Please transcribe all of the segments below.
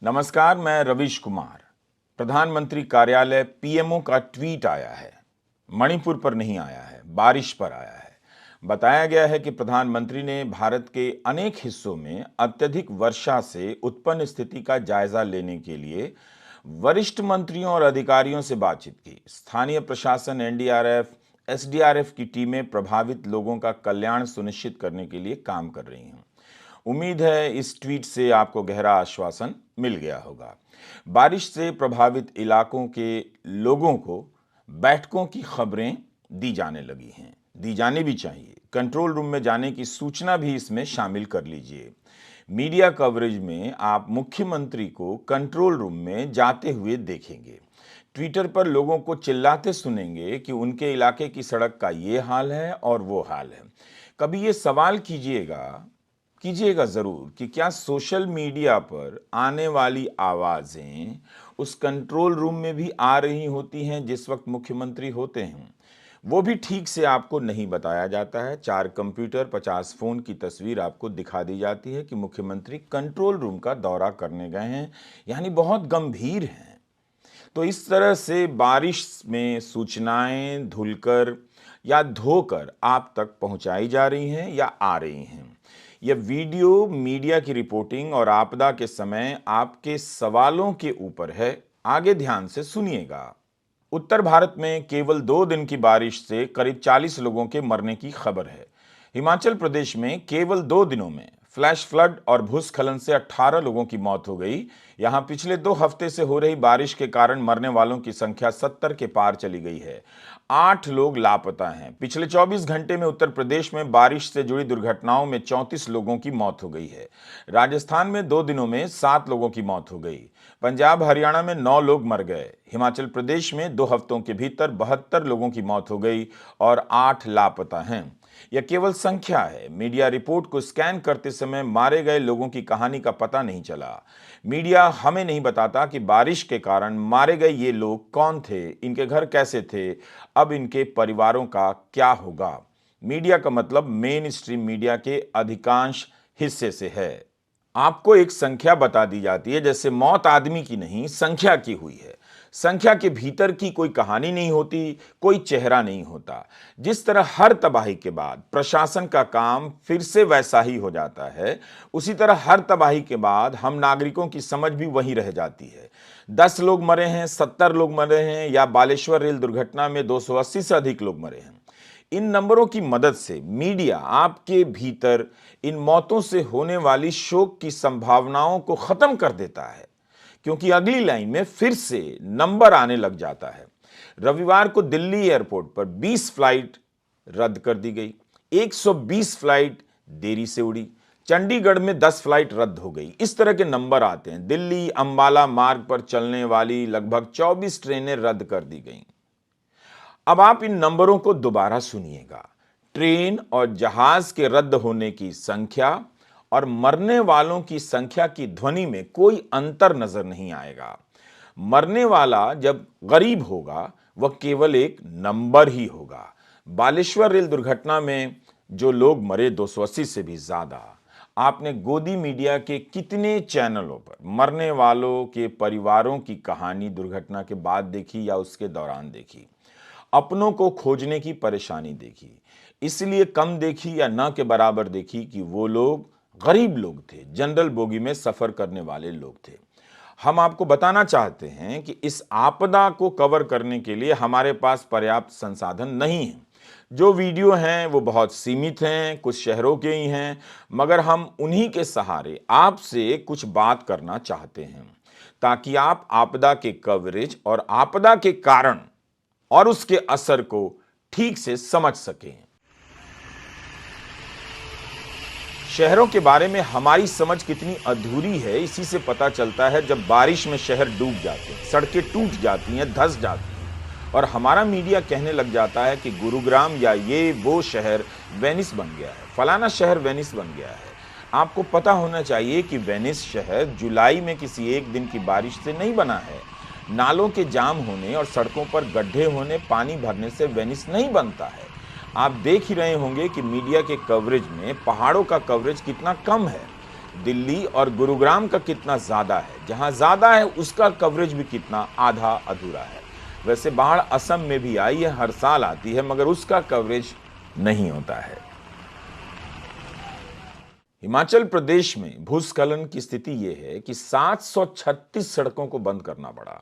नमस्कार, मैं रवीश कुमार। प्रधानमंत्री कार्यालय पीएमओ का ट्वीट आया है। मणिपुर पर नहीं आया है, बारिश पर आया है। बताया गया है कि प्रधानमंत्री ने भारत के अनेक हिस्सों में अत्यधिक वर्षा से उत्पन्न स्थिति का जायजा लेने के लिए वरिष्ठ मंत्रियों और अधिकारियों से बातचीत की। स्थानीय प्रशासन, एनडीआरएफ, एसडीआरएफ की टीमें प्रभावित लोगों का कल्याण सुनिश्चित करने के लिए काम कर रही हैं। उम्मीद है इस ट्वीट से आपको गहरा आश्वासन मिल गया होगा। बारिश से प्रभावित इलाकों के लोगों को बैठकों की खबरें दी जाने लगी हैं, दी जानी भी चाहिए। कंट्रोल रूम में जाने की सूचना भी इसमें शामिल कर लीजिए। मीडिया कवरेज में आप मुख्यमंत्री को कंट्रोल रूम में जाते हुए देखेंगे। ट्विटर पर लोगों को चिल्लाते सुनेंगे कि उनके इलाके की सड़क का ये हाल है और वो हाल है। कभी ये सवाल कीजिएगा जरूर कि क्या सोशल मीडिया पर आने वाली आवाजें उस कंट्रोल रूम में भी आ रही होती हैं जिस वक्त मुख्यमंत्री होते हैं। वो भी ठीक से आपको नहीं बताया जाता है। 4 कंप्यूटर, 50 फोन की तस्वीर आपको दिखा दी जाती है कि मुख्यमंत्री कंट्रोल रूम का दौरा करने गए हैं, यानी बहुत गंभीर हैं। तो इस तरह से बारिश में सूचनाएं धुलकर या धोकर आप तक पहुंचाई जा रही हैं या आ रही हैं। यह वीडियो मीडिया की रिपोर्टिंग और आपदा के समय आपके सवालों के ऊपर है। आगे ध्यान से सुनिएगा। उत्तर भारत में केवल 2 दिन की बारिश से करीब 40 लोगों के मरने की खबर है। हिमाचल प्रदेश में केवल 2 दिनों में फ्लैश फ्लड और भूस्खलन से 18 लोगों की मौत हो गई। यहां पिछले 2 हफ्ते से हो रही बारिश के कारण मरने वालों की संख्या 70 के पार चली गई है। 8 लोग लापता हैं। पिछले 24 घंटे में उत्तर प्रदेश में बारिश से जुड़ी दुर्घटनाओं में 34 लोगों की मौत हो गई है। राजस्थान में 2 दिनों में 7 लोगों की मौत हो गई। पंजाब हरियाणा में 9 लोग मर गए। हिमाचल प्रदेश में 2 हफ्तों के भीतर 72 लोगों की मौत हो गई और 8 लापता हैं। यह केवल संख्या है। मीडिया रिपोर्ट को स्कैन करते समय मारे गए लोगों की कहानी का पता नहीं चला। मीडिया हमें नहीं बताता कि बारिश के कारण मारे गए ये लोग कौन थे, इनके घर कैसे थे, अब इनके परिवारों का क्या होगा। मीडिया का मतलब मेन स्ट्रीम मीडिया के अधिकांश हिस्से से है। आपको एक संख्या बता दी जाती है, जैसे मौत आदमी की नहीं, संख्या की हुई है। संख्या के भीतर की कोई कहानी नहीं होती, कोई चेहरा नहीं होता। जिस तरह हर तबाही के बाद प्रशासन का काम फिर से वैसा ही हो जाता है, उसी तरह हर तबाही के बाद हम नागरिकों की समझ भी वही रह जाती है। 10 लोग मरे हैं, 70 लोग मरे हैं, या बालेश्वर रेल दुर्घटना में 280 से अधिक लोग मरे हैं। इन नंबरों की मदद से मीडिया आपके भीतर इन मौतों से होने वाली शोक की संभावनाओं को खत्म कर देता है, क्योंकि अगली लाइन में फिर से नंबर आने लग जाता है। रविवार को दिल्ली एयरपोर्ट पर 20 फ्लाइट रद्द कर दी गई, 120 फ्लाइट देरी से उड़ी। चंडीगढ़ में 10 फ्लाइट रद्द हो गई। इस तरह के नंबर आते हैं। दिल्ली अंबाला मार्ग पर चलने वाली लगभग 24 ट्रेनें रद्द कर दी गईं। अब आप इन नंबरों को दोबारा सुनिएगा। ट्रेन और जहाज के रद्द होने की संख्या और मरने वालों की संख्या की ध्वनि में कोई अंतर नजर नहीं आएगा। मरने वाला जब गरीब होगा वह केवल एक नंबर ही होगा। बालेश्वर रेल दुर्घटना में जो लोग मरे 280 से भी ज्यादा। आपने गोदी मीडिया के कितने चैनलों पर मरने वालों के परिवारों की कहानी दुर्घटना के बाद देखी या उसके दौरान देखी? अपनों को खोजने की परेशानी देखी। इसलिए कम देखी या न के बराबर देखी कि वो लोग गरीब लोग थे, जनरल बोगी में सफर करने वाले लोग थे। हम आपको बताना चाहते हैं कि इस आपदा को कवर करने के लिए हमारे पास पर्याप्त संसाधन नहीं है। जो वीडियो हैं वो बहुत सीमित हैं, कुछ शहरों के ही हैं, मगर हम उन्हीं के सहारे आपसे कुछ बात करना चाहते हैं ताकि आप आपदा के कवरेज और आपदा के कारण और उसके असर को ठीक से समझ सकें। शहरों के बारे में हमारी समझ कितनी अधूरी है इसी से पता चलता है जब बारिश में शहर डूब जाते हैं, सड़कें टूट जाती हैं, धंस जाती हैं और हमारा मीडिया कहने लग जाता है कि गुरुग्राम या ये वो शहर वेनिस बन गया है, फलाना शहर वेनिस बन गया है। आपको पता होना चाहिए कि वेनिस शहर जुलाई में किसी एक दिन की बारिश से नहीं बना है। नालों के जाम होने और सड़कों पर गड्ढे होने, पानी भरने से वेनिस नहीं बनता है। आप देख ही रहे होंगे कि मीडिया के कवरेज में पहाड़ों का कवरेज कितना कम है। दिल्ली और गुरुग्राम का कितना ज्यादा है, जहां ज्यादा है उसका कवरेज भी कितना आधा अधूरा है। वैसे बाढ़ असम में भी आई है, हर साल आती है, मगर उसका कवरेज नहीं होता है। हिमाचल प्रदेश में भूस्खलन की स्थिति यह है कि 736 सड़कों को बंद करना पड़ा।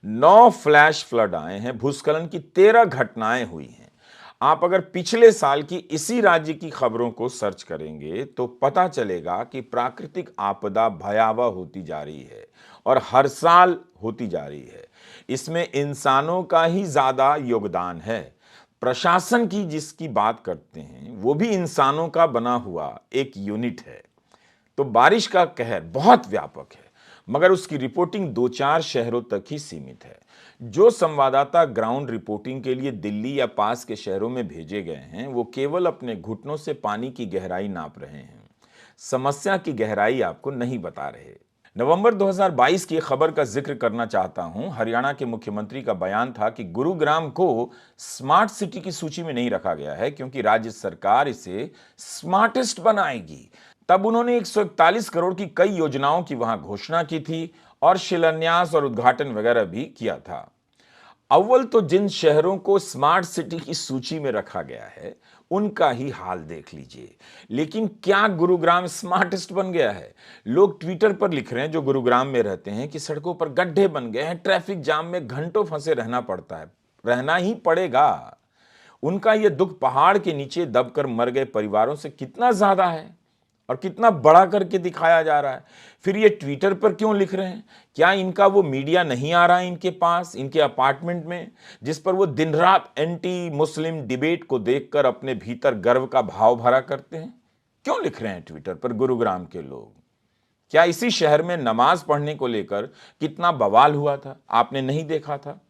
9 फ्लैश फ्लड आए हैं, भूस्खलन की 13 घटनाएं हुई हैं। आप अगर पिछले साल की इसी राज्य की खबरों को सर्च करेंगे तो पता चलेगा कि प्राकृतिक आपदा भयावह होती जा रही है और हर साल होती जा रही है। इसमें इंसानों का ही ज्यादा योगदान है। प्रशासन की जिसकी बात करते हैं वो भी इंसानों का बना हुआ एक यूनिट है। तो बारिश का कहर बहुत व्यापक है, मगर उसकी रिपोर्टिंग 2-4 शहरों तक ही सीमित है। जो संवाददाता ग्राउंड रिपोर्टिंग के लिए दिल्ली या पास के शहरों में भेजे गए हैं वो केवल अपने घुटनों से पानी की गहराई नाप रहे हैं, समस्या की गहराई आपको नहीं बता रहे। नवंबर 2022 की खबर का जिक्र करना चाहता हूं। हरियाणा के मुख्यमंत्री का बयान था कि गुरुग्राम को स्मार्ट सिटी की सूची में नहीं रखा गया है क्योंकि राज्य सरकार इसे स्मार्टेस्ट बनाएगी। तब उन्होंने 141 करोड़ की कई योजनाओं की वहां घोषणा की थी और शिलान्यास और उद्घाटन वगैरह भी किया था। अव्वल तो जिन शहरों को स्मार्ट सिटी की सूची में रखा गया है उनका ही हाल देख लीजिए। लेकिन क्या गुरुग्राम स्मार्टेस्ट बन गया है? लोग ट्विटर पर लिख रहे हैं जो गुरुग्राम में रहते हैं कि सड़कों पर गड्ढे बन गए हैं, ट्रैफिक जाम में घंटों फंसे रहना पड़ता है, रहना ही पड़ेगा। उनका यह दुख पहाड़ के नीचे दबकर मर गए परिवारों से कितना ज्यादा है और कितना बड़ा करके दिखाया जा रहा है। फिर ये ट्विटर पर क्यों लिख रहे हैं? क्या इनका वो मीडिया नहीं आ रहा है इनके पास, इनके अपार्टमेंट में, जिस पर वो दिन रात एंटी मुस्लिम डिबेट को देखकर अपने भीतर गर्व का भाव भरा करते हैं? क्यों लिख रहे हैं ट्विटर पर गुरुग्राम के लोग? क्या इसी शहर में नमाज पढ़ने को लेकर कितना बवाल हुआ था, आपने नहीं देखा था?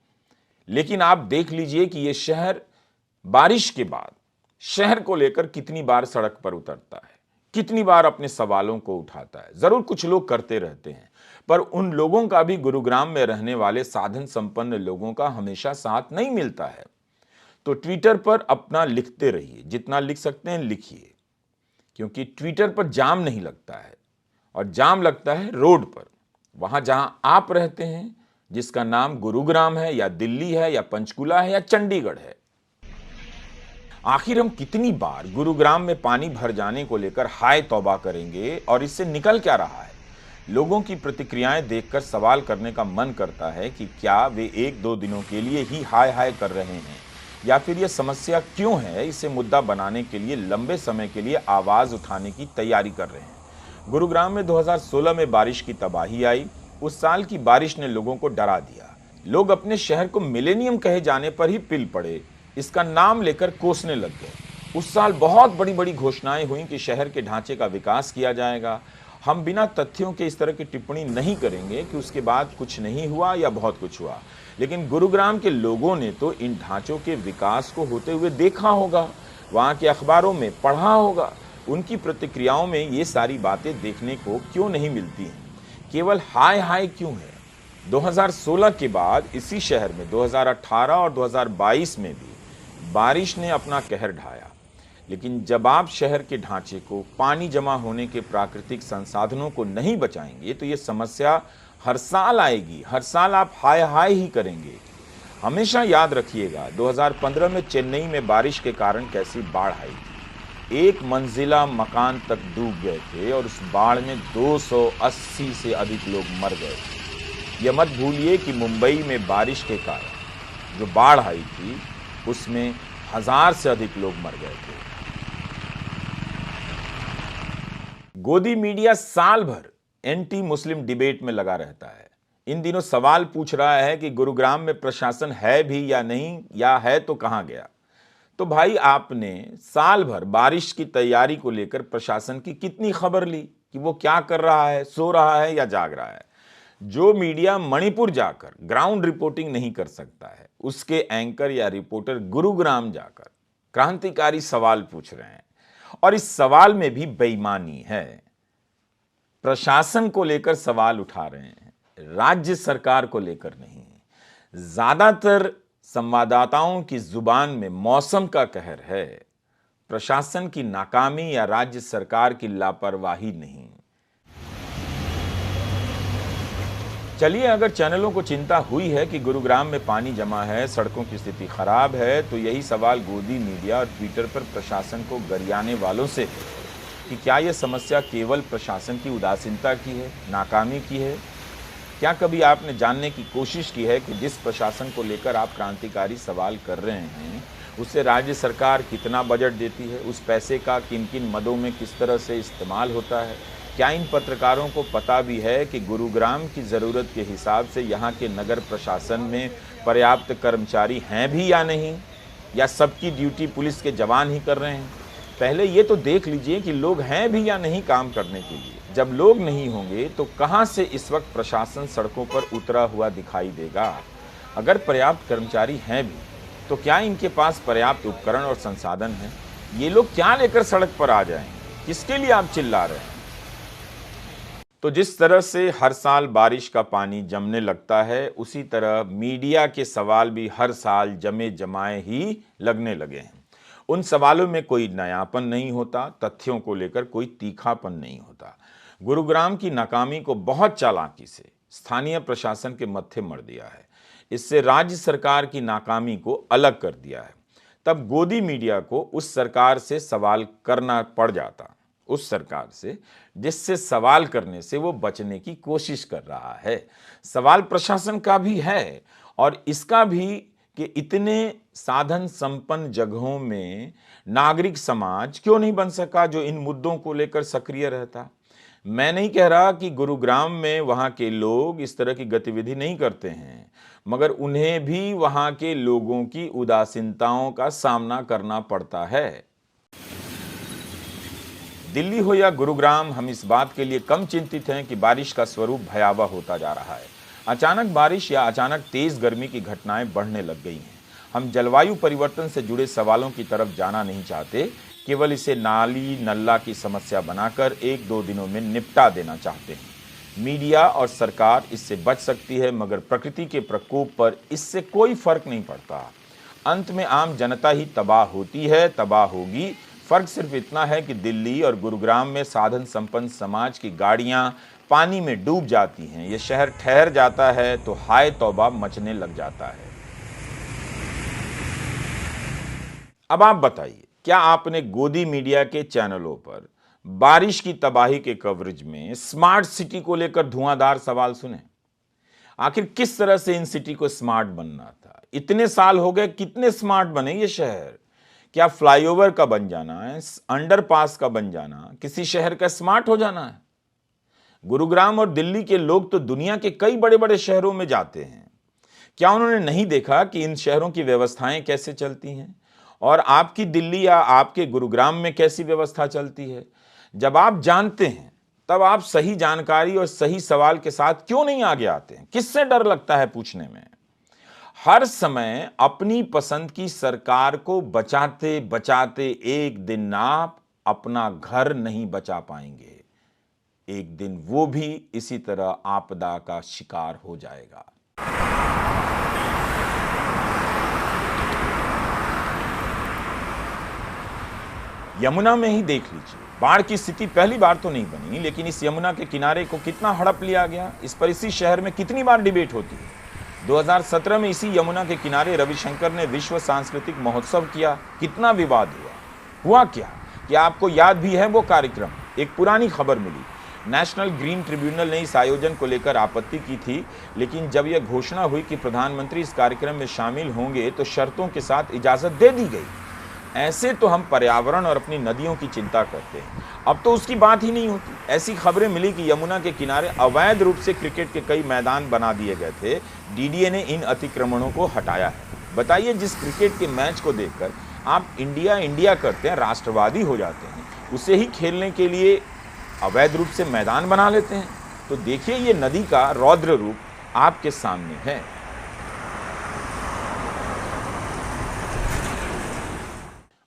लेकिन आप देख लीजिए कि यह शहर बारिश के बाद शहर को लेकर कितनी बार सड़क पर उतरता है, कितनी बार अपने सवालों को उठाता है। जरूर कुछ लोग करते रहते हैं, पर उन लोगों का भी गुरुग्राम में रहने वाले साधन संपन्न लोगों का हमेशा साथ नहीं मिलता है। तो ट्विटर पर अपना लिखते रहिए, जितना लिख सकते हैं लिखिए, क्योंकि ट्विटर पर जाम नहीं लगता है और जाम लगता है रोड पर, वहां जहां आप रहते हैं, जिसका नाम गुरुग्राम है या दिल्ली है या पंचकुला है या चंडीगढ़ है। आखिर हम कितनी बार गुरुग्राम में पानी भर जाने को लेकर हाय तौबा करेंगे और इससे निकल क्या रहा है? लोगों की प्रतिक्रियाएं देखकर सवाल करने का मन करता है कि क्या वे 1-2 दिनों के लिए ही हाय हाय कर रहे हैं या फिर यह समस्या क्यों है, इसे मुद्दा बनाने के लिए लंबे समय के लिए आवाज उठाने की तैयारी कर रहे हैं। गुरुग्राम में 2016 में बारिश की तबाही आई। उस साल की बारिश ने लोगों को डरा दिया। लोग अपने शहर को मिलेनियम कहे जाने पर ही पिल पड़े, इसका नाम लेकर कोसने लग गए। उस साल बहुत बड़ी बड़ी घोषणाएं हुई कि शहर के ढांचे का विकास किया जाएगा। हम बिना तथ्यों के इस तरह की टिप्पणी नहीं करेंगे कि उसके बाद कुछ नहीं हुआ या बहुत कुछ हुआ, लेकिन गुरुग्राम के लोगों ने तो इन ढांचों के विकास को होते हुए देखा होगा, वहां के अखबारों में पढ़ा होगा। उनकी प्रतिक्रियाओं में ये सारी बातें देखने को क्यों नहीं मिलती हैं? केवल हाय हाय क्यों है? 2016 के बाद इसी शहर में 2018 और 2022 में भी बारिश ने अपना कहर ढाया। लेकिन जब आप शहर के ढांचे को, पानी जमा होने के प्राकृतिक संसाधनों को नहीं बचाएंगे तो ये समस्या हर साल आएगी, हर साल आप हाय हाय ही करेंगे। हमेशा याद रखिएगा 2015 में चेन्नई में बारिश के कारण कैसी बाढ़ आई थी। 1 मंजिला मकान तक डूब गए थे और उस बाढ़ में 280 से अधिक लोग मर गए थे। यह मत भूलिए कि मुंबई में बारिश के कारण जो बाढ़ आई थी उसमें 1000 से अधिक लोग मर गए थे। गोदी मीडिया साल भर एंटी मुस्लिम डिबेट में लगा रहता है। इन दिनों सवाल पूछ रहा है कि गुरुग्राम में प्रशासन है भी या नहीं, या है तो कहां गया। तो भाई आपने साल भर बारिश की तैयारी को लेकर प्रशासन की कितनी खबर ली कि वो क्या कर रहा है, सो रहा है या जाग रहा है? जो मीडिया मणिपुर जाकर ग्राउंड रिपोर्टिंग नहीं कर सकता है, उसके एंकर या रिपोर्टर गुरुग्राम जाकर क्रांतिकारी सवाल पूछ रहे हैं, और इस सवाल में भी बेईमानी है। प्रशासन को लेकर सवाल उठा रहे हैं, राज्य सरकार को लेकर नहीं। ज्यादातर संवाददाताओं की जुबान में मौसम का कहर है, प्रशासन की नाकामी या राज्य सरकार की लापरवाही नहीं। चलिए, अगर चैनलों को चिंता हुई है कि गुरुग्राम में पानी जमा है, सड़कों की स्थिति खराब है, तो यही सवाल गोदी मीडिया और ट्विटर पर प्रशासन को गरियाने वालों से कि क्या यह समस्या केवल प्रशासन की उदासीनता की है, नाकामी की है? क्या कभी आपने जानने की कोशिश की है कि जिस प्रशासन को लेकर आप क्रांतिकारी सवाल कर रहे हैं, उससे राज्य सरकार कितना बजट देती है, उस पैसे का किन किन मदों में किस तरह से इस्तेमाल होता है? क्या इन पत्रकारों को पता भी है कि गुरुग्राम की ज़रूरत के हिसाब से यहाँ के नगर प्रशासन में पर्याप्त कर्मचारी हैं भी या नहीं, या सबकी ड्यूटी पुलिस के जवान ही कर रहे हैं? पहले ये तो देख लीजिए कि लोग हैं भी या नहीं काम करने के लिए। जब लोग नहीं होंगे तो कहाँ से इस वक्त प्रशासन सड़कों पर उतरा हुआ दिखाई देगा? अगर पर्याप्त कर्मचारी हैं भी तो क्या इनके पास पर्याप्त उपकरण और संसाधन हैं? ये लोग क्या लेकर सड़क पर आ जाएंगे? किसके लिए आप चिल्ला रहे हैं? तो जिस तरह से हर साल बारिश का पानी जमने लगता है, उसी तरह मीडिया के सवाल भी हर साल जमे जमाए ही लगने लगे हैं। उन सवालों में कोई नयापन नहीं होता, तथ्यों को लेकर कोई तीखापन नहीं होता। गुरुग्राम की नाकामी को बहुत चालाकी से स्थानीय प्रशासन के मत्थे मढ़ दिया है। इससे राज्य सरकार की नाकामी को अलग कर दिया है। तब गोदी मीडिया को उस सरकार से सवाल करना पड़ जाता, उस सरकार से जिससे सवाल करने से वो बचने की कोशिश कर रहा है। सवाल प्रशासन का भी है और इसका भी कि इतने साधन संपन्न जगहों में नागरिक समाज क्यों नहीं बन सका जो इन मुद्दों को लेकर सक्रिय रहता। मैं नहीं कह रहा कि गुरुग्राम में वहां के लोग इस तरह की गतिविधि नहीं करते हैं, मगर उन्हें भी वहां के लोगों की उदासीनताओं का सामना करना पड़ता है। दिल्ली हो या गुरुग्राम, हम इस बात के लिए कम चिंतित हैं कि बारिश का स्वरूप भयावह होता जा रहा है। अचानक बारिश या अचानक तेज गर्मी की घटनाएं बढ़ने लग गई हैं। हम जलवायु परिवर्तन से जुड़े सवालों की तरफ जाना नहीं चाहते, केवल इसे नाली नल्ला की समस्या बनाकर 1-2 दिनों में निपटा देना चाहते हैं। मीडिया और सरकार इससे बच सकती है, मगर प्रकृति के प्रकोप पर इससे कोई फर्क नहीं पड़ता। अंत में आम जनता ही तबाह होती है, तबाह होगी। फर्क सिर्फ इतना है कि दिल्ली और गुरुग्राम में साधन संपन्न समाज की गाड़ियां पानी में डूब जाती हैं, ये शहर ठहर जाता है तो हाय तौबा मचने लग जाता है। अब आप बताइए, क्या आपने गोदी मीडिया के चैनलों पर बारिश की तबाही के कवरेज में स्मार्ट सिटी को लेकर धुआंधार सवाल सुने? आखिर किस तरह से इन सिटी को स्मार्ट बनना था? इतने साल हो गए, कितने स्मार्ट बने ये शहर? क्या फ्लाईओवर का बन जाना है, अंडरपास का बन जाना किसी शहर का स्मार्ट हो जाना है? गुरुग्राम और दिल्ली के लोग तो दुनिया के कई बड़े बड़े शहरों में जाते हैं। क्या उन्होंने नहीं देखा कि इन शहरों की व्यवस्थाएं कैसे चलती हैं और आपकी दिल्ली या आपके गुरुग्राम में कैसी व्यवस्था चलती है? जब आप जानते हैं तब आप सही जानकारी और सही सवाल के साथ क्यों नहीं आगे आते हैं? किससे डर लगता है पूछने में? हर समय अपनी पसंद की सरकार को बचाते बचाते एक दिन आप अपना घर नहीं बचा पाएंगे। एक दिन वो भी इसी तरह आपदा का शिकार हो जाएगा। यमुना में ही देख लीजिए, बाढ़ की स्थिति पहली बार तो नहीं बनी, लेकिन इस यमुना के किनारे को कितना हड़प लिया गया, इस पर इसी शहर में कितनी बार डिबेट होती है। 2017 में इसी यमुना के किनारे रविशंकर ने विश्व सांस्कृतिक महोत्सव किया, कितना विवाद हुआ क्या आपको याद भी है वो कार्यक्रम? एक पुरानी खबर मिली, नेशनल ग्रीन ट्रिब्यूनल ने इस आयोजन को लेकर आपत्ति की थी, लेकिन जब यह घोषणा हुई कि प्रधानमंत्री इस कार्यक्रम में शामिल होंगे तो शर्तों के साथ इजाजत दे दी गई। ऐसे तो हम पर्यावरण और अपनी नदियों की चिंता करते हैं, अब तो उसकी बात ही नहीं होती। ऐसी खबरें मिली कि यमुना के किनारे अवैध रूप से क्रिकेट के कई मैदान बना दिए गए थे, डीडीए ने इन अतिक्रमणों को हटाया है। बताइए, जिस क्रिकेट के मैच को देखकर आप इंडिया इंडिया करते हैं, राष्ट्रवादी हो जाते हैं, उसे ही खेलने के लिए अवैध रूप से मैदान बना लेते हैं। तो देखिए, ये नदी का रौद्र रूप आपके सामने है।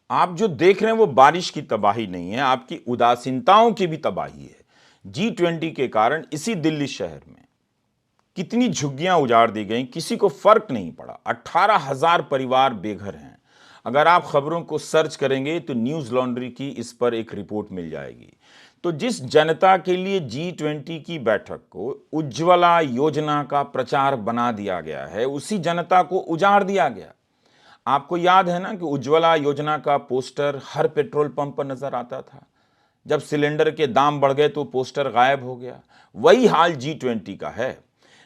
आप जो देख रहे हैं वो बारिश की तबाही नहीं है, आपकी उदासीनताओं की भी तबाही है। G20 के कारण इसी दिल्ली शहर में कितनी झुग्गियां उजाड़ दी गई, किसी को फर्क नहीं पड़ा। 18,000 परिवार बेघर हैं। अगर आप खबरों को सर्च करेंगे तो न्यूज लॉन्ड्री की इस पर एक रिपोर्ट मिल जाएगी। तो जिस जनता के लिए G20 की बैठक को उज्ज्वला योजना का प्रचार बना दिया गया है, उसी जनता को उजाड़ दिया गया। आपको याद है ना कि उज्ज्वला योजना का पोस्टर हर पेट्रोल पंप पर नजर आता था। जब सिलेंडर के दाम बढ़ गए तो पोस्टर गायब हो गया। वही हाल G20 का है।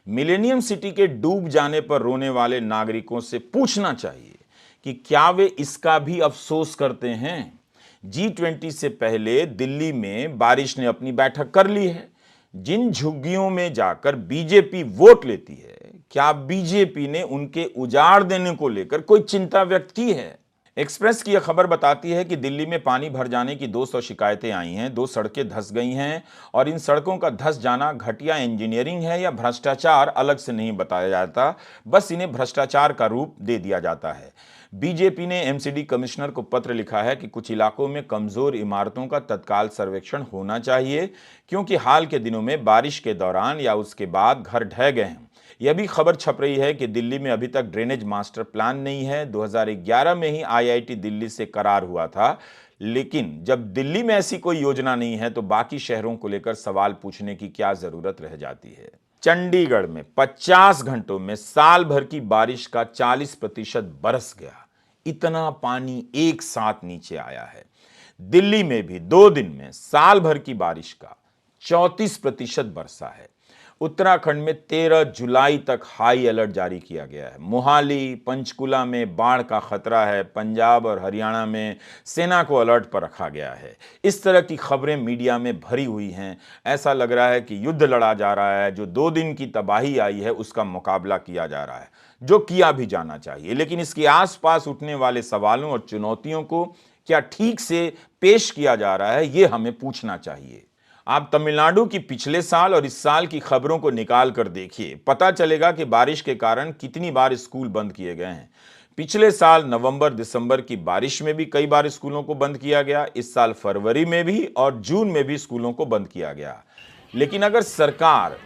मिलेनियम सिटी के डूब जाने पर रोने वाले नागरिकों से पूछना चाहिए कि क्या वे इसका भी अफसोस करते हैं। G20 से पहले दिल्ली में बारिश ने अपनी बैठक कर ली है। जिन झुग्गियों में जाकर बीजेपी वोट लेती है, क्या बीजेपी ने उनके उजाड़ देने को लेकर कोई चिंता व्यक्त की है? एक्सप्रेस की यह खबर बताती है कि दिल्ली में पानी भर जाने की 200 शिकायतें आई हैं, 2 सड़कें धंस गई हैं और इन सड़कों का धंस जाना घटिया इंजीनियरिंग है या भ्रष्टाचार अलग से नहीं बताया जाता, बस इन्हें भ्रष्टाचार का रूप दे दिया जाता है। बीजेपी ने एमसीडी कमिश्नर को पत्र लिखा है कि कुछ इलाकों में कमजोर इमारतों का तत्काल सर्वेक्षण होना चाहिए, क्योंकि हाल के दिनों में बारिश के दौरान या उसके बाद घर ढह गए हैं। यह भी खबर छप रही है कि दिल्ली में अभी तक ड्रेनेज मास्टर प्लान नहीं है। 2011 में ही आईआईटी दिल्ली से करार हुआ था, लेकिन जब दिल्ली में ऐसी कोई योजना नहीं है तो बाकी शहरों को लेकर सवाल पूछने की क्या जरूरत रह जाती है। चंडीगढ़ में 50 घंटों में साल भर की बारिश का 40% बरस गया। इतना पानी एक साथ नीचे आया है। दिल्ली में भी 2 दिन में साल भर की बारिश का 34% बरसा है। उत्तराखंड में 13 जुलाई तक हाई अलर्ट जारी किया गया है। मोहाली, पंचकुला में बाढ़ का खतरा है। पंजाब और हरियाणा में सेना को अलर्ट पर रखा गया है। इस तरह की खबरें मीडिया में भरी हुई हैं। ऐसा लग रहा है कि युद्ध लड़ा जा रहा है। जो 2 दिन की तबाही आई है उसका मुकाबला किया जा रहा है, जो किया भी जाना चाहिए, लेकिन इसके आसपास उठने वाले सवालों और चुनौतियों को क्या ठीक से पेश किया जा रहा है, ये हमें पूछना चाहिए। आप तमिलनाडु की पिछले साल और इस साल की खबरों को निकाल कर देखिए, पता चलेगा कि बारिश के कारण कितनी बार स्कूल बंद किए गए हैं। पिछले साल नवंबर दिसंबर की बारिश में भी कई बार स्कूलों को बंद किया गया। इस साल फरवरी में भी और जून में भी स्कूलों को बंद किया गया। लेकिन अगर सरकार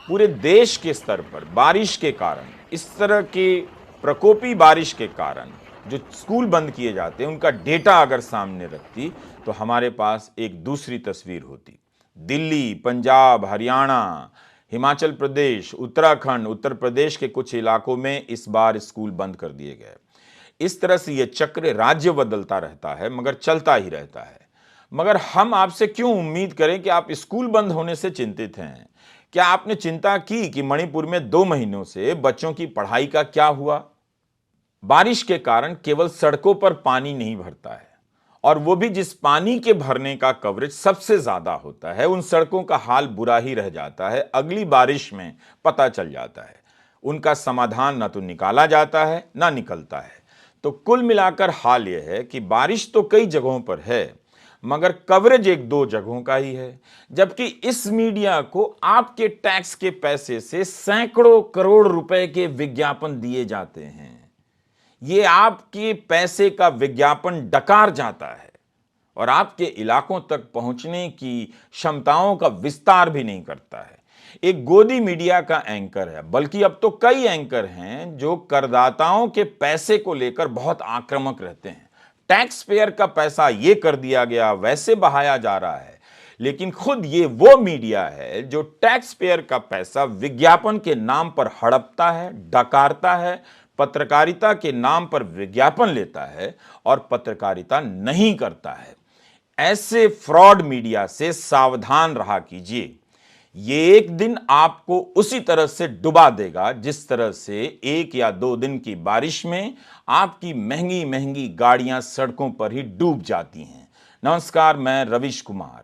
पूरे देश के स्तर पर बारिश के कारण, इस तरह के प्रकोपी बारिश के कारण जो स्कूल बंद किए जाते हैं, उनका डेटा अगर सामने रखती तो हमारे पास एक दूसरी तस्वीर होती। दिल्ली, पंजाब, हरियाणा, हिमाचल प्रदेश, उत्तराखंड, उत्तर प्रदेश के कुछ इलाकों में इस बार स्कूल बंद कर दिए गए। इस तरह से यह चक्र राज्य बदलता रहता है, मगर चलता ही रहता है। मगर हम आपसे क्यों उम्मीद करें कि आप स्कूल बंद होने से चिंतित हैं? क्या आपने चिंता की कि मणिपुर में 2 महीनों से बच्चों की पढ़ाई का क्या हुआ? बारिश के कारण केवल सड़कों पर पानी नहीं भरता है, और वो भी जिस पानी के भरने का कवरेज सबसे ज्यादा होता है, उन सड़कों का हाल बुरा ही रह जाता है। अगली बारिश में पता चल जाता है। उनका समाधान ना तो निकाला जाता है ना निकलता है। तो कुल मिलाकर हाल यह है कि बारिश तो कई जगहों पर है, मगर कवरेज 1-2 जगहों का ही है। जबकि इस मीडिया को आपके टैक्स के पैसे से सैकड़ों करोड़ रुपए के विज्ञापन दिए जाते हैं। ये आपके पैसे का विज्ञापन डकार जाता है और आपके इलाकों तक पहुंचने की क्षमताओं का विस्तार भी नहीं करता है। एक गोदी मीडिया का एंकर है, बल्कि अब तो कई एंकर हैं जो करदाताओं के पैसे को लेकर बहुत आक्रामक रहते हैं। टैक्स पेयर का पैसा ये कर दिया गया, वैसे बहाया जा रहा है, लेकिन खुद ये वो मीडिया है जो टैक्स पेयर का पैसा विज्ञापन के नाम पर हड़पता है, डकारता है, पत्रकारिता के नाम पर विज्ञापन लेता है और पत्रकारिता नहीं करता है। ऐसे फ्रॉड मीडिया से सावधान रहा कीजिए। ये एक दिन आपको उसी तरह से डुबा देगा जिस तरह से 1 या 2 दिन की बारिश में आपकी महंगी महंगी गाड़ियां सड़कों पर ही डूब जाती हैं। नमस्कार, मैं रविश कुमार।